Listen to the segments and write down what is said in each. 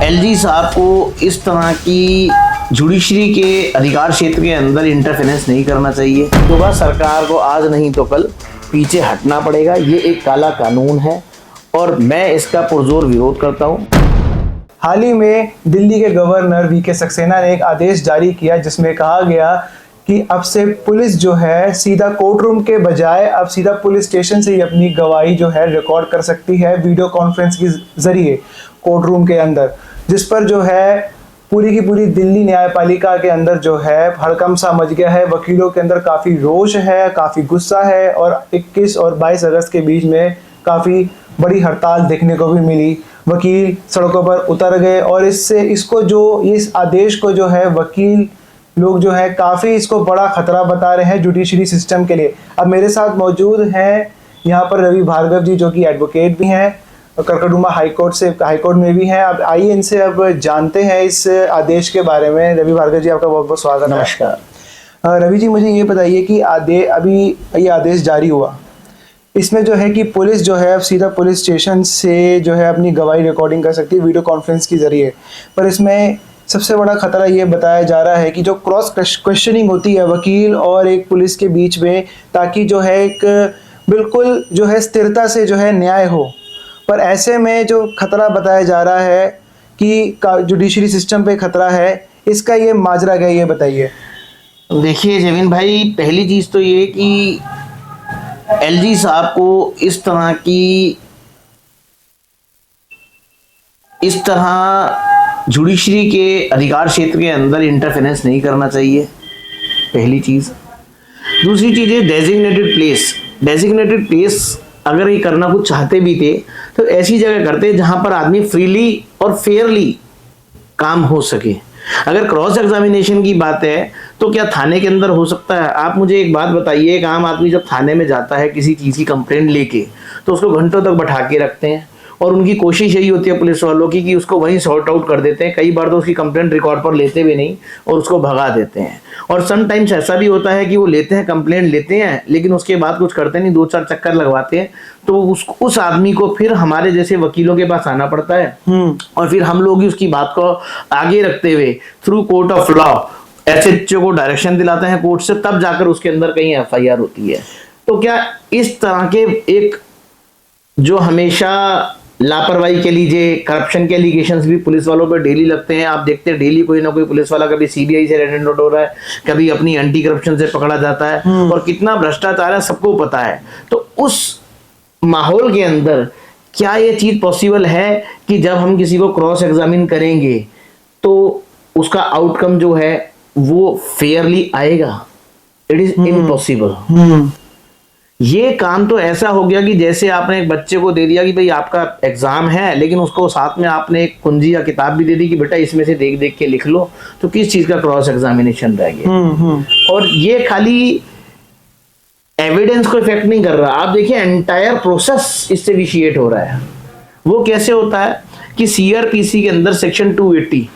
LG साहब को इस तरह की जुडिशरी के अधिकार क्षेत्र के अंदर इंटरफेरेंस नहीं करना चाहिए। तो बस सरकार को आज नहीं तो कल पीछे हटना पड़ेगा। ये एक काला कानून है और मैं इसका पुरजोर विरोध करता हूँ। हाल ही में दिल्ली के गवर्नर वीके सक्सेना ने एक आदेश जारी किया जिसमें कहा गया कि अब से पुलिस जो है सीधा कोर्ट रूम के बजाय अब सीधा पुलिस स्टेशन से ही अपनी गवाही जो है रिकॉर्ड कर सकती है वीडियो कॉन्फ्रेंस के जरिए कोर्ट रूम के अंदर, जिस पर जो है पूरी की पूरी दिल्ली न्यायपालिका के अंदर जो है हड़कंप सा मच गया है। वकीलों के अंदर काफ़ी रोष है, काफ़ी गुस्सा है और 21 और 22 अगस्त के बीच में काफ़ी बड़ी हड़ताल देखने को भी मिली। वकील सड़कों पर उतर गए और इस आदेश को जो है वकील लोग जो है काफ़ी इसको बड़ा खतरा बता रहे हैं जुडिशरी सिस्टम के लिए। अब मेरे साथ मौजूद हैं यहाँ पर रवि भार्गव जी, जो कि एडवोकेट भी हैं और करकटुमा हाईकोर्ट में भी हैं। अब आइए इनसे अब जानते हैं इस आदेश के बारे में। रवि भार्गव जी, आपका बहुत बहुत स्वागत है। नमस्कार। रवि जी, मुझे ये बताइए कि अभी ये आदेश जारी हुआ, इसमें जो है कि पुलिस जो है अब सीधा पुलिस स्टेशन से जो है अपनी गवाही रिकॉर्डिंग कर सकती है वीडियो कॉन्फ्रेंस के जरिए, पर इसमें सबसे बड़ा खतरा ये बताया जा रहा है कि जो क्रॉस क्वेश्चनिंग होती है वकील और एक पुलिस के बीच में, ताकि जो है एक बिल्कुल जो है स्थिरता से जो है न्याय हो, पर ऐसे में जो खतरा बताया जा रहा है कि जुडिशरी सिस्टम पे खतरा है, इसका ये माजरा क्या, ये बताइए। देखिए जमीन भाई, पहली चीज़ तो ये कि एलजी साहब को इस तरह जुडिशरी के अधिकार क्षेत्र के अंदर इंटरफेरेंस नहीं करना चाहिए, पहली चीज़। दूसरी चीज़ है डेजिग्नेटेड प्लेस अगर ये करना कुछ चाहते भी थे तो ऐसी जगह करते जहां पर आदमी फ्रीली और फेयरली काम हो सके। अगर क्रॉस एग्जामिनेशन की बात है तो क्या थाने के अंदर हो सकता है? आप मुझे एक बात बताइए, एक आम आदमी जब थाने में जाता है किसी चीज़ की कंप्लेंट लेके तो उसको घंटों तक बैठा के रखते हैं और उनकी कोशिश यही होती है पुलिस वालों की कि उसको वहीं सॉर्ट आउट कर देते हैं। कई बार तो उसकी कंप्लेंट रिकॉर्ड पर लेते भी नहीं और उसको भगा देते हैं। और समटाइम्स ऐसा भी होता है कि वो लेते हैं, कंप्लेंट लेते हैं, लेकिन उसके बाद कुछ करते नहीं, 2-4 चक्कर लगवाते हैं, तो उस आदमी को फिर हमारे जैसे वकीलों के पास आना पड़ता है और फिर हम लोग ही उसकी बात को आगे रखते हुए through court of law SHO को डायरेक्शन दिलाते हैं कोर्ट से, तब जाकर उसके अंदर कहीं एफआईआर होती है। तो क्या इस तरह के एक जो हमेशा लापरवाही के लीजिए, करप्शन के एलिगेशंस भी पुलिस वालों पर डेली लगते हैं। आप देखते हैं डेली कोई ना कोई पुलिस वाला कभी सीबीआई से रेड आउट हो रहा है, कभी अपनी एंटी करप्शन से पकड़ा जाता है और कितना भ्रष्टाचार है सबको पता है। तो उस माहौल के अंदर क्या ये चीज पॉसिबल है कि जब हम किसी को क्रॉस एग्जामिन करेंगे तो उसका आउटकम जो है वो फेयरली आएगा? It is impossible. ये काम तो ऐसा हो गया कि जैसे आपने एक बच्चे को दे दिया कि भाई आपका एग्जाम है, लेकिन उसको साथ में आपने एक कुंजी या किताब भी दे दी कि बेटा इसमें से देख देख के लिख लो, तो किस चीज का क्रॉस एग्जामिनेशन रह गया? और ये खाली एविडेंस को इफेक्ट नहीं कर रहा, आप देखिए एंटायर प्रोसेस इससे विशिएट हो रहा है। वो कैसे होता है कि सीआरपीसी के अंदर सेक्शन 280,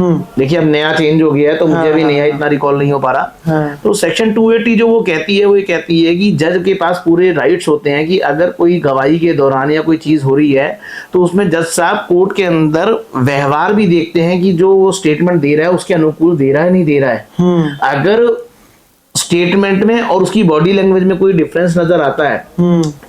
देखिए अब नया चेंज हो गया है तो मुझे अभी नया इतना रिकॉल नहीं हो पा रहा। तो सेक्शन 280 जो वो कहती है, वो ये कहती है कि जज के पास पूरे राइट्स होते हैं कि अगर कोई गवाही के दौरान या कोई चीज हो रही है तो उसमें जज साहब कोर्ट के अंदर व्यवहार भी देखते हैं कि जो वो स्टेटमेंट दे रहा है उसके अनुकूल दे रहा है नहीं दे रहा है। अगर स्टेटमेंट में और उसकी बॉडी लैंग्वेज में कोई डिफरेंस नजर आता है,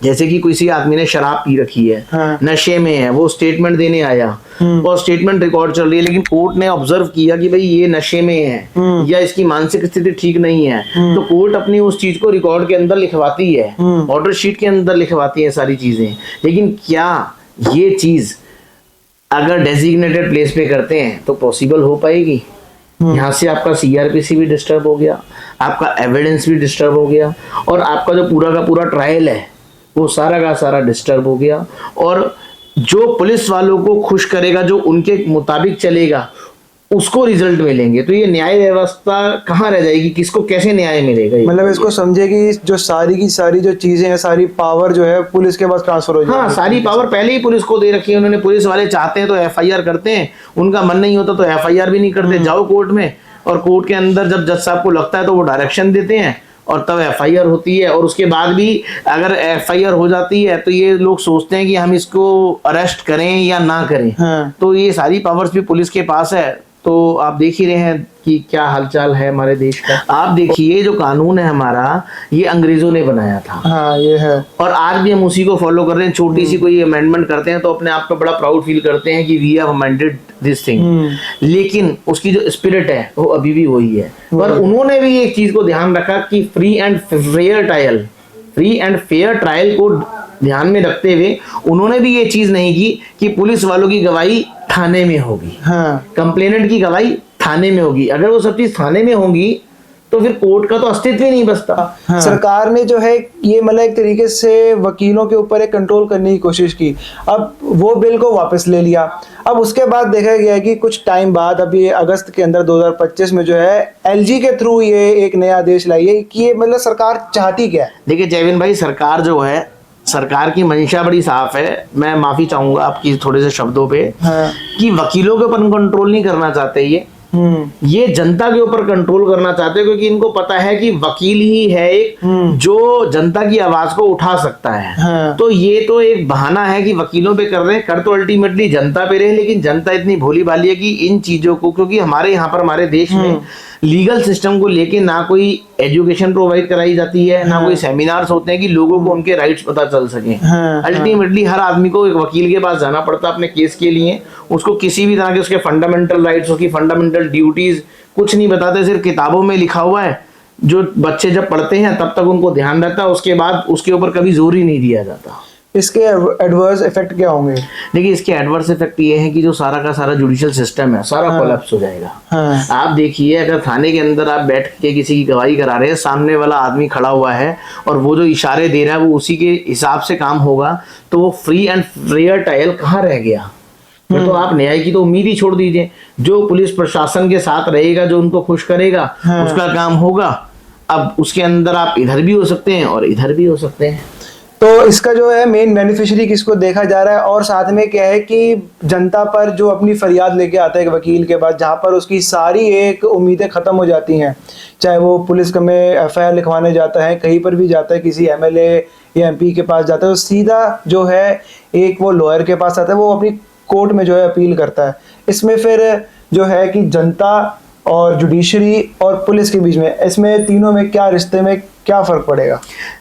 जैसे कि किसी आदमी ने शराब पी रखी है, नशे में है, वो स्टेटमेंट देने आया और स्टेटमेंट रिकॉर्ड चल रही है, लेकिन कोर्ट ने ऑब्जर्व किया कि भाई ये नशे में है या इसकी मानसिक स्थिति ठीक नहीं है, तो कोर्ट अपनी उस चीज को रिकॉर्ड के अंदर लिखवाती है, ऑर्डर शीट के अंदर लिखवाती है सारी चीजें। लेकिन क्या ये चीज अगर डेजिग्नेटेड प्लेस पे करते हैं तो पॉसिबल हो पाएगी? यहाँ से आपका सीआरपीसी भी डिस्टर्ब हो गया, आपका एविडेंस भी डिस्टर्ब हो गया और आपका जो पूरा का पूरा ट्रायल है वो सारा का सारा डिस्टर्ब हो गया। और जो पुलिस वालों को खुश करेगा, जो उनके मुताबिक चलेगा, उसको रिजल्ट मिलेंगे। तो ये न्याय व्यवस्था कहाँ रह जाएगी? किसको कैसे न्याय मिलेगा? मतलब इसको समझे कि जो सारी की सारी जो चीजें हैं, सारी पावर जो है पुलिस के पास ट्रांसफर हो जाएगी। हाँ, सारी पावर पहले ही पुलिस को दे रखी है उन्होंने। पुलिस वाले चाहते हैं तो एफआईआर करते हैं, उनका मन नहीं होता तो एफआईआर भी नहीं करते। जाओ कोर्ट में, और कोर्ट के अंदर जब जज साहब को लगता है तो वो डायरेक्शन देते हैं और तब एफआईआर होती है, और उसके बाद भी अगर एफआईआर हो जाती है तो ये लोग सोचते हैं कि हम इसको अरेस्ट करें या ना करें। हाँ। तो ये सारी पावर्स भी पुलिस के पास है। तो आप देख ही रहे हैं कि क्या हालचाल है हमारे देश का। आप देखिए जो कानून है हमारा, ये अंग्रेजों ने बनाया था, हाँ ये है, और आज भी हम उसी को फॉलो कर रहे हैं। छोटी सी कोई अमेंडमेंट करते हैं तो अपने आप पे बड़ा प्राउड फील करते हैं कि we have amended this thing, लेकिन उसकी जो स्पिरिट है वो अभी भी वही है। पर उन्होंने भी एक चीज को ध्यान रखा कि फ्री एंड फेयर ट्रायल को ध्यान में रखते हुए उन्होंने भी ये चीज नहीं की कि पुलिस वालों की गवाही थाने में होगी, हाँ। कंप्लेनेंट की गवाही थाने में होगी। अगर वो सब चीज थाने में होगी तो फिर कोर्ट का तो अस्तित्व ही नहीं बचता। हाँ। सरकार ने जो है ये मतलब एक तरीके से वकीलों के ऊपर एक कंट्रोल करने की कोशिश की, अब वो बिल को वापस ले लिया। अब उसके बाद देखा गया है कि कुछ टाइम बाद, अभी अगस्त के अंदर 2025 में जो है एलजी के थ्रू ये एक नया आदेश लाई है कि ये मतलब सरकार चाहती क्या है। देखिए जयविन भाई, सरकार जो है, सरकार की मंशा बड़ी साफ है। मैं माफी चाहूंगा आपकी थोड़े से शब्दों पे, हाँ। कि वकीलों के ऊपर कंट्रोल नहीं करना चाहते ये जनता के ऊपर कंट्रोल करना चाहते हैं, क्योंकि इनको पता है कि वकील ही है एक जो जनता की आवाज को उठा सकता है। हाँ। तो ये तो एक बहाना है कि वकीलों पे कर रहे हैं, कर तो अल्टीमेटली जनता पे रहे, लेकिन जनता इतनी भोली भाली है कि इन चीजों को, क्योंकि हमारे यहाँ पर हमारे देश में लीगल सिस्टम को लेके ना कोई एजुकेशन प्रोवाइड कराई जाती है, ना कोई सेमिनार्स होते हैं कि लोगों को उनके राइट्स पता चल सके। अल्टीमेटली हर आदमी को एक वकील के पास जाना पड़ता है अपने केस के लिए। उसको किसी भी तरह के उसके फंडामेंटल राइट्स, उसकी फंडामेंटल ड्यूटीज कुछ नहीं बताते, सिर्फ किताबों में लिखा हुआ है। जो बच्चे जब पढ़ते हैं तब तक उनको ध्यान रहता है, उसके बाद उसके ऊपर कभी जोर ही नहीं दिया जाता। इसके एडवर्स इफेक्ट क्या होंगे? देखिए इसके एडवर्स इफेक्ट ये है कि जो सारा का सारा जुडिशियल सिस्टम है सारा कोलैप्स हो जाएगा। हाँ। आप देखिए, अगर थाने के अंदर आप बैठ के किसी की गवाही करा रहे हैं, सामने वाला आदमी खड़ा हुआ है और वो जो इशारे दे रहा है वो उसी के हिसाब से काम होगा, तो वो फ्री एंड फेयर ट्रायल कहाँ रह गया? फिर तो आप न्याय की तो उम्मीद ही छोड़ दीजिए। जो पुलिस प्रशासन के साथ रहेगा, जो उनको खुश करेगा, उसका काम होगा। अब उसके अंदर आप इधर भी हो सकते हैं और इधर भी हो सकते हैं। तो इसका जो है मेन बेनिफिशियरी किसको देखा जा रहा है, और साथ में क्या है कि जनता पर जो अपनी फरियाद लेके आता है एक वकील के पास, जहाँ पर उसकी सारी एक उम्मीदें खत्म हो जाती हैं, चाहे वो पुलिस में एफआईआर लिखवाने जाता है, कहीं पर भी जाता है, किसी एमएलए या एमपी के पास जाता है, तो सीधा जो है एक वो लॉयर के पास आता है, वो अपनी कोर्ट में जो है अपील करता है। इसमें फिर जो है कि जनता और जुडिशरी और पुलिस के बीच में, इसमें तीनों में क्या, रिश्ते में क्या फर्क पड़ेगा?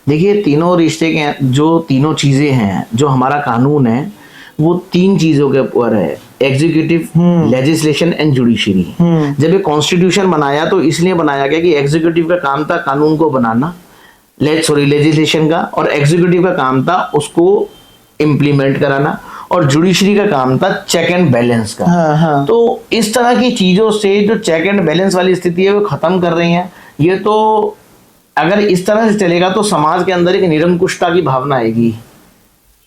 देखिए तीनों रिश्ते के जो तीनों चीजें हैं, जो हमारा कानून है वो तीन चीजों के ऊपर है, एग्जीक्यूटिव, लेजिस्लेशन एंड जुडिशरी। जब ये कॉन्स्टिट्यूशन बनाया तो इसलिए बनाया गया कि एग्जीक्यूटिव का काम था कानून को बनाना, लेजिस्लेशन का, और एग्जीक्यूटिव का काम था उसको इम्प्लीमेंट कराना, और जुडिशरी का काम था चेक एंड बैलेंस का। हाँ। तो इस तरह की चीजों से जो चेक एंड बैलेंस वाली स्थिति है वो खत्म कर रही है। ये तो अगर इस तरह से चलेगा तो समाज के अंदर एक निरंकुशता की भावना आएगी।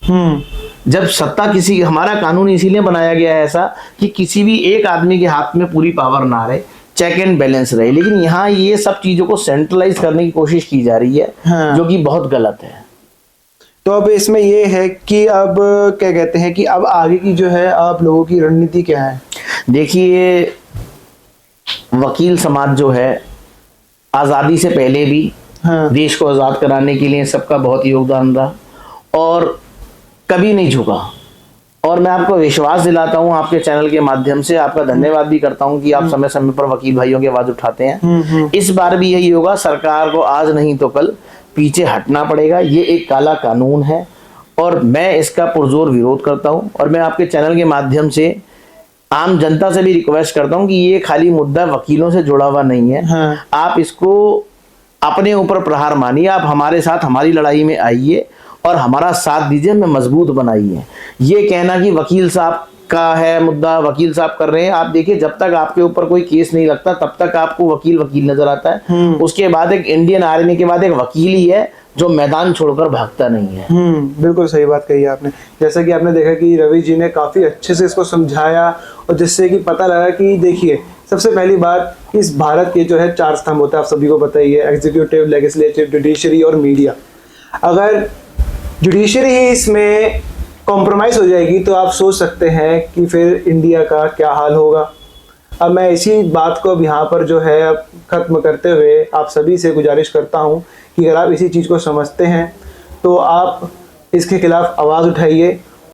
जब सत्ता किसी, हमारा कानून इसीलिए बनाया गया है ऐसा कि किसी भी एक आदमी के हाथ में पूरी पावर ना रहे, चेक एंड बैलेंस रहे, लेकिन यहाँ ये सब चीजों को सेंट्रलाइज करने की कोशिश की जा रही है। हाँ। जो कि बहुत गलत है। तो अब इसमें ये है कि अब क्या कहते हैं कि अब आगे की जो है आप लोगों की रणनीति क्या है? देखिए वकील समाज जो है आज़ादी से पहले भी देश को आज़ाद कराने के लिए सबका बहुत योगदान रहा और कभी नहीं झुका। और मैं आपको विश्वास दिलाता हूं आपके चैनल के माध्यम से, आपका धन्यवाद भी करता हूं कि आप समय समय पर वकील भाइयों की आवाज उठाते हैं। इस बार भी यही होगा, सरकार को आज नहीं तो कल पीछे हटना पड़ेगा। ये एक काला कानून है और मैं इसका पुरजोर विरोध करता हूं। और मैं आपके चैनल के माध्यम से आम जनता से भी रिक्वेस्ट करता हूं कि ये खाली मुद्दा वकीलों से जुड़ा हुआ नहीं है। आप इसको अपने ऊपर प्रहार मानिए, आप हमारे साथ हमारी लड़ाई में आइए और हमारा साथ दीजिए, हमें मजबूत बनाइए। ये कहना कि वकील साहब का है मुद्दा, वकील साहब कर रहे हैं, आप देखिए जब तक आपके ऊपर कोई केस नहीं लगता तब तक आपको वकील वकील नजर आता है। उसके बाद एक इंडियन आर्मी के बाद एक वकील ही है जो मैदान छोड़कर भागता नहीं है। बिल्कुल सही बात कही आपने। जैसा कि आपने देखा कि रवि जी ने काफी अच्छे से इसको समझाया और जिससे कि पता लगा कि देखिए सबसे पहली बात, इस भारत के जो है 4 स्तंभ होता है, आप सभी को पता ही है, एग्जीक्यूटिव, लेजिस्लेटिव, जुडिशरी और मीडिया। अगर जुडिशरी ही इसमें कॉम्प्रोमाइज हो जाएगी तो आप सोच सकते हैं कि फिर इंडिया का क्या हाल होगा। अब मैं इसी बात को अब यहाँ पर जो है अब ख़त्म करते हुए आप सभी से गुजारिश करता हूँ कि अगर आप इसी चीज़ को समझते हैं तो आप इसके खिलाफ आवाज़ उठाइए